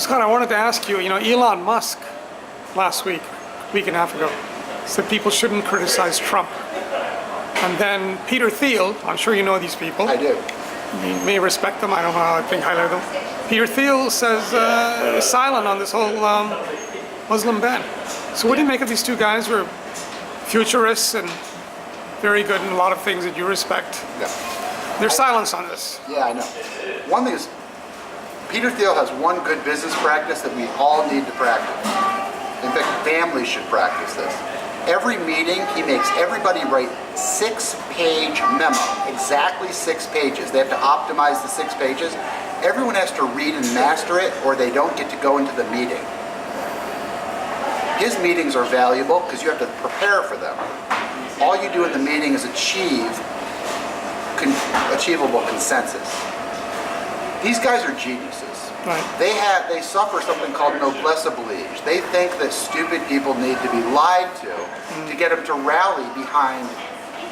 Scott, I wanted to ask you, Elon Musk last week and a half ago, said people shouldn't criticize Trump. And then Peter Thiel, I'm sure you know these people. I do. You may respect them, I don't know how I think highly of them. Peter Thiel says is silent on this whole Muslim ban. So what do you make of these two guys who are futurists and very good in a lot of things that you respect? Yeah. Their silence on this. Yeah, I know. One thing is, Peter Thiel has one good business practice that we all need to practice. In fact, families should practice this. Every meeting, he makes everybody write 6-page memo, exactly 6 pages. They have to optimize the 6 pages. Everyone has to read and master it, or they don't get to go into the meeting. His meetings are valuable because you have to prepare for them. All you do in the meeting is achieve achievable consensus. These guys are geniuses. Right. They suffer something called noblesse oblige. They think that stupid people need to be lied to get them to rally behind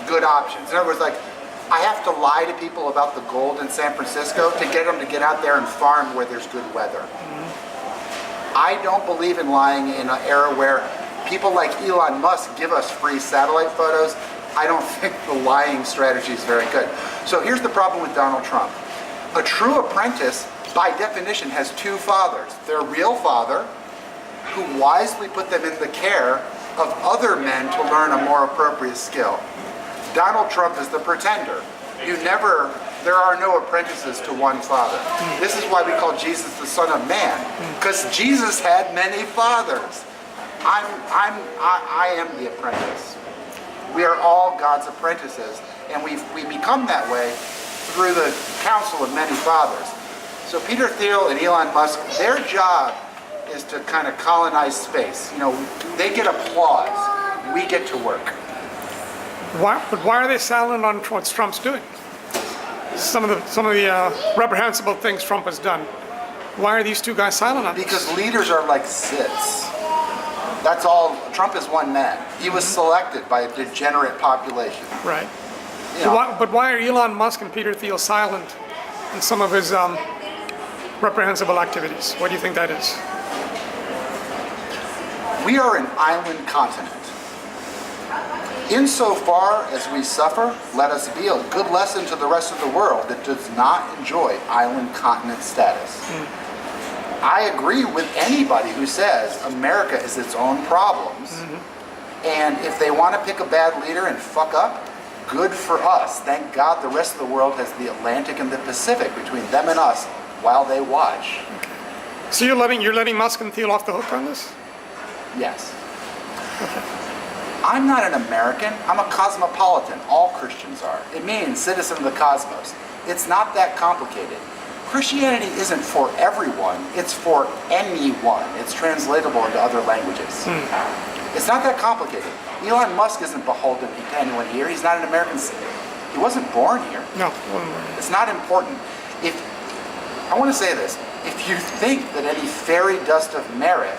good options. In other words, like, I have to lie to people about the gold in San Francisco to get them to get out there and farm where there's good weather. I don't believe in lying in an era where people like Elon Musk give us free satellite photos. I don't think the lying strategy is very good. So here's the problem with Donald Trump. A true apprentice, by definition, has two fathers. Their real father, who wisely put them in the care of other men to learn a more appropriate skill. Donald Trump is the pretender. There are no apprentices to one father. This is why we call Jesus the Son of Man, because Jesus had many fathers. I am the apprentice. We are all God's apprentices, and we become that way through the counsel of many fathers. So Peter Thiel and Elon Musk, their job is to kind of colonize space. They get applause. We get to work. But why are they silent on what Trump's doing? Some of the reprehensible things Trump has done. Why are these two guys silent on this? Because leaders are like Siths. That's all. Trump is one man. He was selected by a degenerate population. Right. But why are Elon Musk and Peter Thiel silent in some of his reprehensible activities? What do you think that is? We are an island continent. Insofar as we suffer, let us be a good lesson to the rest of the world that does not enjoy island continent status. I agree with anybody who says America is its own problems, and if they want to pick a bad leader and fuck up, good for us. Thank God the rest of the world has the Atlantic and the Pacific between them and us while they watch. Okay. So you're letting Musk and Thiel off the hook on this? Yes. Okay. I'm not an American. I'm a cosmopolitan. All Christians are. It means citizen of the cosmos. It's not that complicated. Christianity isn't for everyone. It's for anyone. It's translatable into other languages. It's not that complicated. Elon Musk isn't beholden to anyone here. He's not an American. He wasn't born here. No. It's not important. I want to say this. If you think that any fairy dust of merit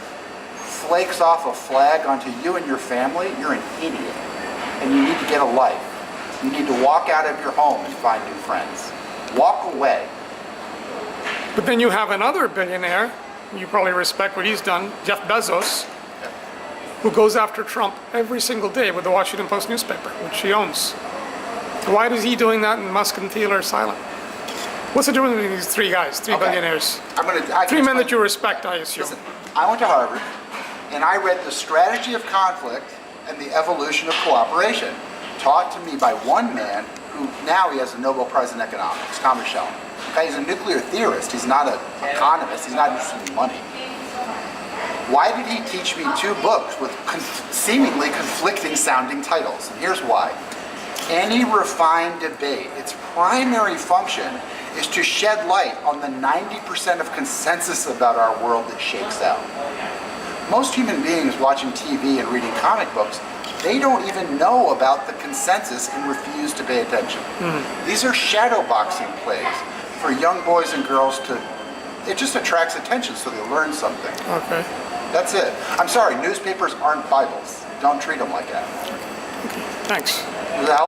flakes off a flag onto you and your family, you're an idiot. And you need to get a life. You need to walk out of your home and find new friends. Walk away. But then you have another billionaire, you probably respect what he's done, Jeff Bezos, who goes after Trump every single day with the Washington Post newspaper, which he owns. Why is he doing that and Musk and Thiel are silent? What's the difference between these three guys, billionaires? Three men that you respect, I assume. Listen, I went to Harvard, and I read The Strategy of Conflict and the Evolution of Cooperation, taught to me by one man who now he has a Nobel Prize in Economics, Thomas Schelling. Okay, he's a nuclear theorist. He's not an economist. He's not interested in money. Why did he teach me 2 books with seemingly conflicting sounding titles? And here's why. Any refined debate, its primary function is to shed light on the 90% of consensus about our world that shakes out. Most human beings watching TV and reading comic books, they don't even know about the consensus and refuse to pay attention. These are shadowboxing plays for young boys and girls it just attracts attention so they learn something. Okay. That's it. I'm sorry, newspapers aren't Bibles. Don't treat them like that. Okay. Thanks. Does that help?